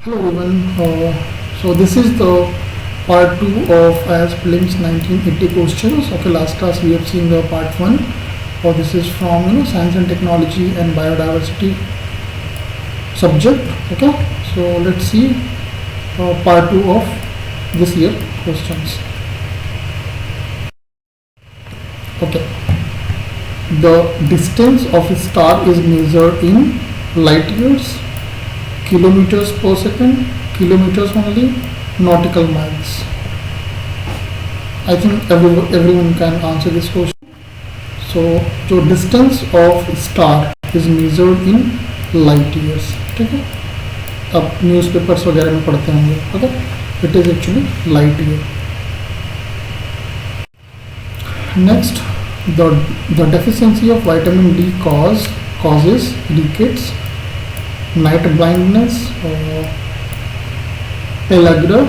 Hello everyone. So this is the part 2 of IIS Prelims 1980 questions. Okay, last class we have seen the part 1. This is from science and technology and biodiversity subject. Okay, so let's see part 2 of this year questions. Okay, the distance of a star is measured in light years, kilometers per second, kilometers only, nautical miles. I think everyone can answer this question. So जो distance of star is measured in light years. ठीक है, अब newspapers वगैरह में पढ़ते होंगे. Okay, it is actually light year. Next, the deficiency of vitamin D causes rickets, night blindness, pellagra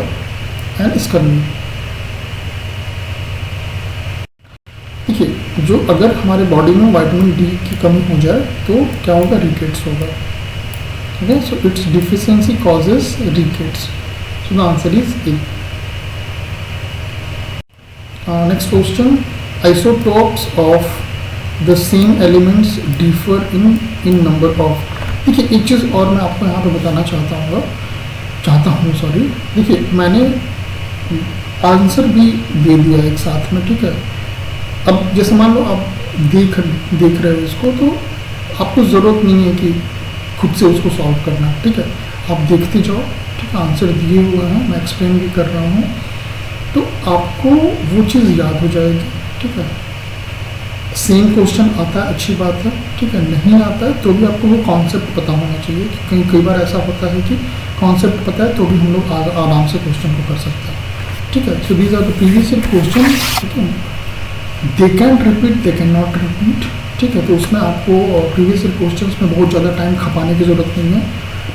and scurvy. देखिए, जो अगर हमारे बॉडी में विटामिन डी की कमी हो जाए तो क्या होगा? रिकेट्स होगा. ठीक है, so it's deficiency causes rickets. So the answer is a. Next question, isotopes of the same elements differ in number of. देखिए, एक चीज़ और मैं आपको यहाँ पे बताना चाहता हूँ. देखिए, मैंने आंसर भी दे दिया एक साथ में. ठीक है, अब जैसे मान लो आप देख रहे हो इसको, तो आपको ज़रूरत नहीं है कि खुद से उसको सॉल्व करना. ठीक है, आप देखते जाओ. ठीक है, आंसर दिए हुए हैं, मैं एक्सप्लेन भी कर रहा हूँ, तो आपको वो चीज़ याद हो जाएगी. ठीक है, सेम क्वेश्चन आता है, अच्छी बात है. ठीक है, नहीं आता है तो भी आपको वो कॉन्सेप्ट पता होना चाहिए. कि कई बार ऐसा होता है कि कॉन्सेप्ट पता है तो भी हम लोग आराम से क्वेश्चन को कर सकते हैं. ठीक है, so these are the previous year question. ठीक है, they can repeat, they can not repeat. ठीक है, तो उसमें आपको प्रीवियस ईयर क्वेश्चंस में बहुत ज़्यादा टाइम खपाने की ज़रूरत नहीं है.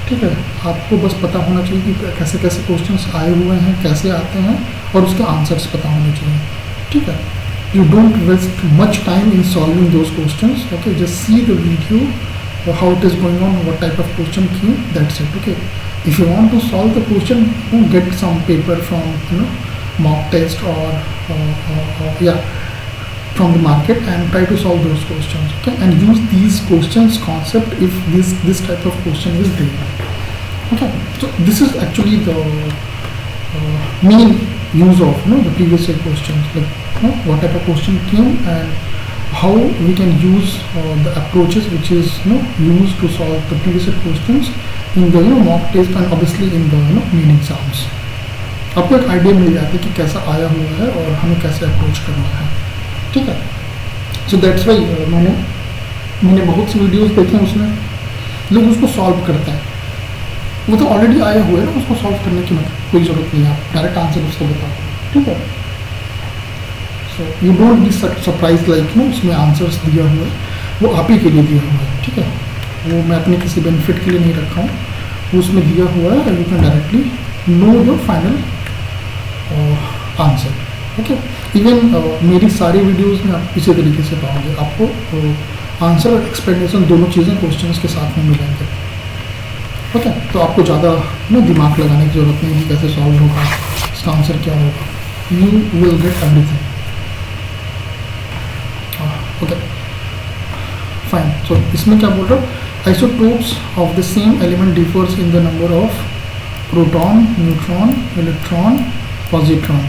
ठीक है, आपको बस पता होना चाहिए कि कैसे कैसे क्वेश्चंस आए हुए हैं, कैसे आते हैं, और उसके आंसर्स पता होने चाहिए. ठीक है, you don't waste much time in solving those questions. Okay, just see the video, how it is going on, what type of question came, that's it. Okay, if you want to solve the question, get some paper from mock test or from the market and try to solve those questions. Okay, and use these questions concept if this type of question is there. Okay, so this is actually the main use of the previous year questions, like what type of question came and how we can use the approaches which is used to solve the previous year questions in the mock test and obviously in the main exams. आपको एक idea मिल जाता है कि कैसा आया हुआ है और हमें कैसे अप्रोच करना है. ठीक है, सो दैट्स वाई मैंने बहुत सी वीडियोस देखे हैं, उसमें लोग उसको सॉल्व करते हैं. वो तो ऑलरेडी आया हुआ है ना, उसको सॉल्व करने की कोई ज़रूरत नहीं है. आप डायरेक्ट आंसर उसको बताओ. ठीक है, so you don't be surprise like उसमें आंसर्स दिया हुआ है, वो आप ही के लिए दिया हुआ है. ठीक है, वो मैं अपने किसी बेनिफिट के लिए नहीं रखा हूँ, वो उसमें दिया हुआ है. You can directly know your final answer. Okay, even मेरी सारी वीडियोज़ में आप इसी तरीके से पाओगे. आपको आंसर और एक्सप्लेनेशन दोनों चीज़ें क्वेश्चंस के साथ में मिलेंगे. ओके, तो आपको ज़्यादा दिमाग लगाने की ज़रूरत नहीं है कि कैसे सॉल्व होगा, इसका आंसर क्या होगा. You will get everything. Okay, fine. So इसमें क्या बोल रहा हूँ? Isotopes of the same element differs in the number of proton, neutron, electron, positron.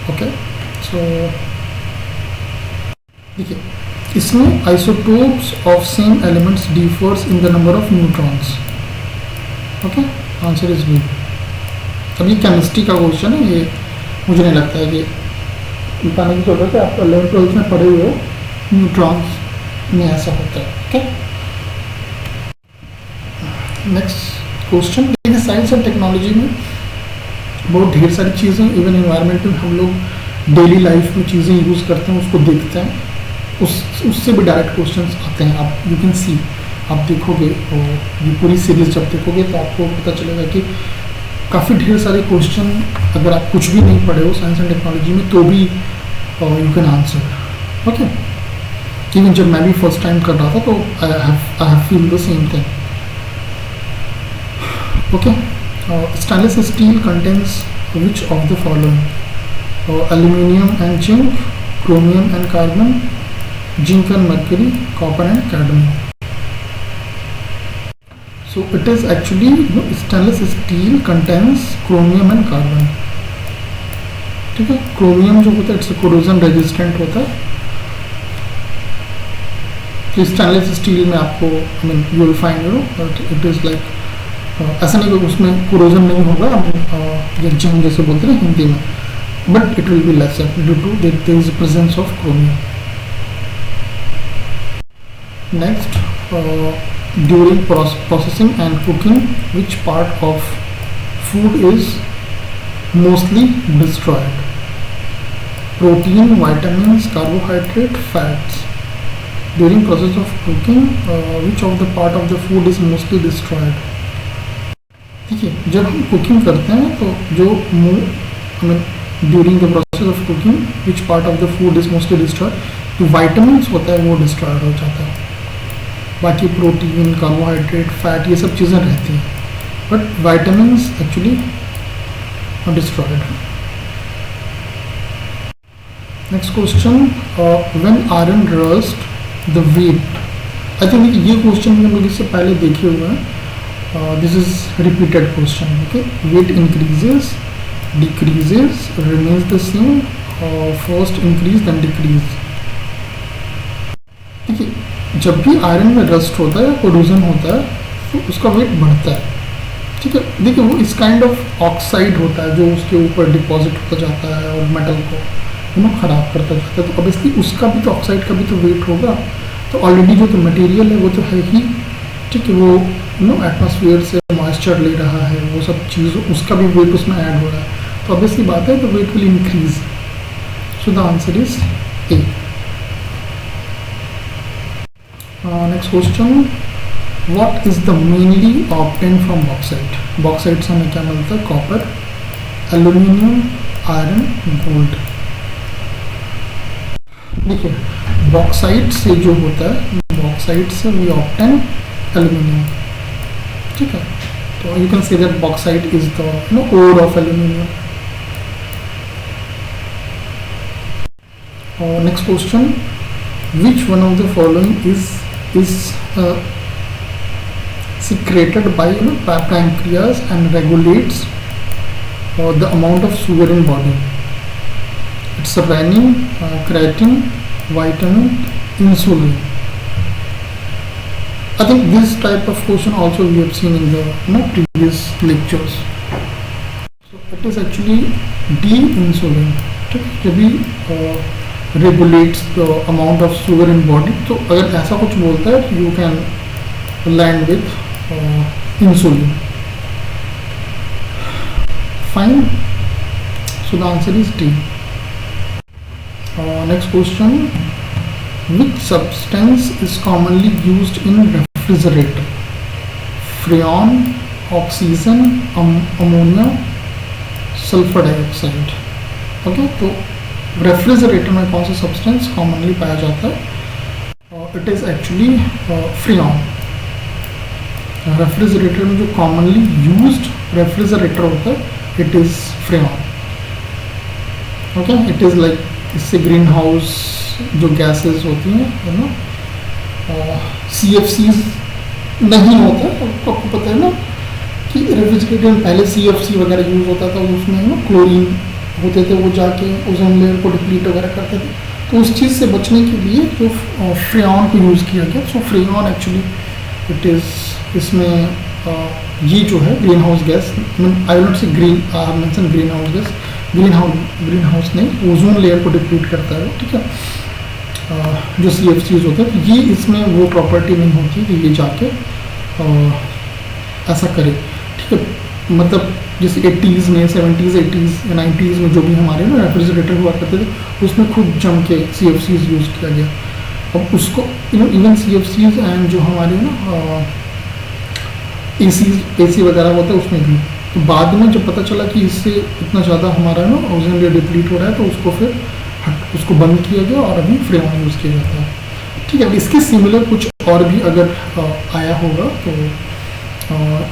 Okay, so देखिए, इसमें isotopes of same elements differs in the number of neutrons. Okay, answer is B. अब ये chemistry का question है, ये मुझे नहीं लगता है कि बताने की जरूरत है. आप 11th-12th में पढ़े हुए हो, न्यूट्रॉन्स में ऐसा होता है. Okay, next question. देखिए, साइंस एंड टेक्नोलॉजी में बहुत ढेर सारी चीज़ें, इवन एनवायरनमेंट में हम लोग डेली लाइफ में चीज़ें यूज़ करते हैं, उसको देखते हैं, उससे भी डायरेक्ट क्वेश्चंस आते हैं. आप यू कैन सी, आप देखोगे और ये पूरी सीरीज जब देखोगे तो आपको पता चलेगा कि काफ़ी ढेर सारे क्वेश्चन, अगर आप कुछ भी नहीं पढ़े हो साइंस एंड टेक्नोलॉजी में, तो भी you can answer. Okay, even जब मैं भी फर्स्ट टाइम कर रहा था तो I have feel the same thing. Okay, stainless steel contains which of the following? Aluminium and zinc, chromium and carbon, zinc and mercury, copper and cadmium. So it is actually stainless steel contains chromium and carbon. ठीक है, chromium जो होता है it's corrosion resistant होता है. तो stainless steel में आपको I mean you will find it is like ऐसा नहीं कि उसमें कोरोजन नहीं होगा, या जंग जैसे बोलते हैं हिंदी में, but it will be less due to there is presence of chromium. Next, during processing and cooking which part of food is mostly destroyed? Protein, vitamins, carbohydrate, fats. During process of cooking, which of the part of the food is mostly destroyed? ठीक है, जब हम cooking करते हैं तो जो during the process of cooking which part of the food is mostly destroyed, जो vitamins होता है वो डिस्ट्रॉयड हो जाता है. बाकी प्रोटीन, कार्बोहाइड्रेट, फैट ये सब चीज़ें रहती हैं, but vitamins actually destroyed. Next question, when iron rust the weight, I think ये क्वेश्चन हम लोग इससे पहले देखे हुए हैं. This is repeated question. Okay, weight increases, decreases, remains the same, first increase then decrease. ठीक है, जब भी आयरन में रस्ट होता है, कोरोजन होता है, तो उसका वेट बढ़ता है. ठीक है, देखिए वो इस काइंड ऑफ ऑक्साइड होता है जो उसके ऊपर डिपॉजिट होता जाता है और मेटल को ख़राब करता जाता है. तो ऑब्वियसली उसका भी तो ऑक्साइड का भी तो वेट होगा. तो ऑलरेडी जो तो मटेरियल है वो तो है ही. ठीक है, वो एटमॉस्फेयर से मॉइस्चर ले रहा है, वो सब चीज़ उसका भी वेट उसमें ऐड हो रहा है. तो ऑब्वियसली बात है, तो weight will increase. So the answer is a. Next question, what is the mainly obtained from bauxite? Bauxite से हमें क्या मिलता है? Copper, aluminium, iron, gold. देखिए, बॉक्साइट से जो होता है, बॉक्साइट से वी ऑब्टेन एल्यूमिनियम. ठीक है, तो you can say that bauxite is the ore of aluminium. Next question, which one of the following is secreted by pancreas and regulates the amount of sugar in body? It's renin, creatine, vitamin, insulin. I think this type of question also we have seen in the previous lectures. So it is actually D, insulin. जब भी regulates the amount of sugar in body, तो अगर ऐसा कुछ बोलता है you can land with insulin. Fine. So the answer is D. Next question, which substance is commonly used in refrigerator? Freon, oxygen, ammonia, sulfur dioxide. Okay, तो refrigerator में कौन सा सब्सटेंस कॉमनली पाया जाता है? It is actually freon. Refrigerator में जो commonly used refrigerator होता है it is freon. Okay, it is like, इससे ग्रीन हाउस जो गैसेस होती हैं CFCs नहीं होता. आपको पता है ना कि रेफ्रिजरेटर में पहले CFC वगैरह यूज होता था, उसमें क्लोरीन होते थे, वो जाके ओजोन लेयर को डिप्लीट वगैरह करते थे. तो उस चीज़ से बचने के लिए जो फ्रेऑन को यूज़ किया गया. So freon actually it is, इसमें ये जो है green house gas, I will not say green, I mention green house gas, green house नहीं, ओजोन लेयर को डिप्लीट करता है. ठीक है, जो CFCs होते हैं, ये इसमें वो प्रॉपर्टी नहीं होती कि ये जाके ऐसा करे. ठीक है, मतलब जैसे 80s में, 70s, 80s या 90s में जो भी हमारे ना रेफ्रिजरेटर हुआ करते थे, उसमें खुद जम के CFCs यूज़ किया गया. अब उसको इवन CFCs एंड जो हमारे ना AC वगैरह होता है उसमें भी. तो बाद में जब पता चला कि इससे इतना ज़्यादा हमारा ना ओजोन लेयर डिप्लीट हो रहा है, तो उसको फिर उसको बंद किया गया और अभी फ्रेऑन यूज़ किया जाता है. ठीक है, इसके सिमिलर कुछ और भी अगर आया होगा तो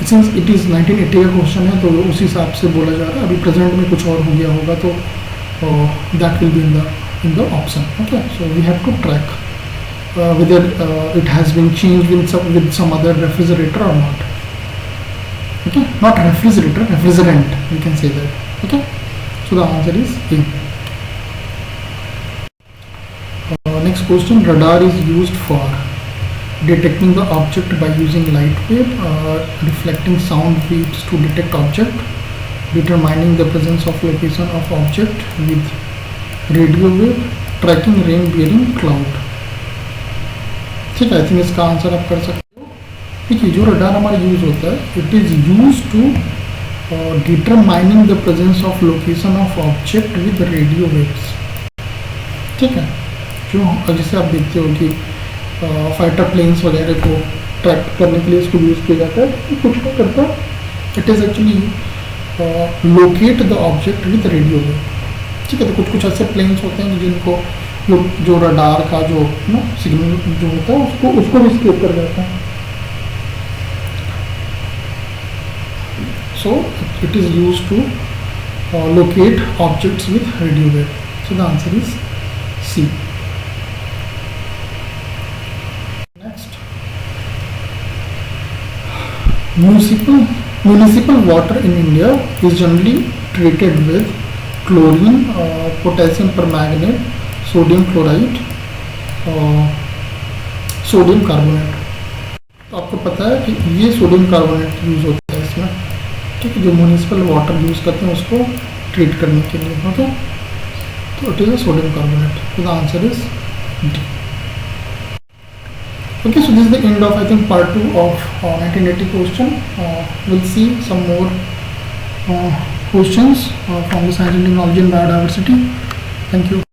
सिंस इट इज़ 1980 का क्वेश्चन है तो उस हिसाब से बोला जा रहा है. अभी प्रेजेंट में कुछ और हो गया होगा तो that will be in the option. Okay, so we have to track whether it has been changed with some other refrigerator or not. Okay, not refrigerator, refrigerant, we can say that. Okay, so the answer is A. Next question, radar is used for detecting the object by using light wave, reflecting sound waves to detect object, determining the presence of location of object with radio wave, tracking rain bearing cloud. ठीक है, I think इसका answer आप कर सकते हो. देखिए, जो radar हमारा यूज़ होता है, it is use to determining the presence of location of object with radio waves. ठीक है, जो जैसे आप देखते हो कि फाइटर प्लेन्स वगैरह को ट्रैक करने के लिए इसको यूज़ किया जाता है. तो कुछ नहीं करता, it is actually locate the object with radio wave. ठीक है, तो कुछ ऐसे प्लेन्स होते हैं जिनको जो रडार का जो सिग्नल जो होता है उसको भी स्केप कर जाता है. So it is use to locate objects with radio wave. So the answer is C. Next, municipal water in India is generally treated with chlorine, potassium permanganate, sodium chloride और sodium carbonate. तो आपको पता है कि ये sodium carbonate use होता है इसमें. ठीक है, जो म्यूनिसिपल वाटर यूज़ करते हैं उसको ट्रीट करने के लिए. ओके, तो it is a sodium carbonate. तो the answer is D. Okay, so this is the end of I think part 2 of 1980 question. Will see some more questions from the science and technology and biodiversity. Thank you.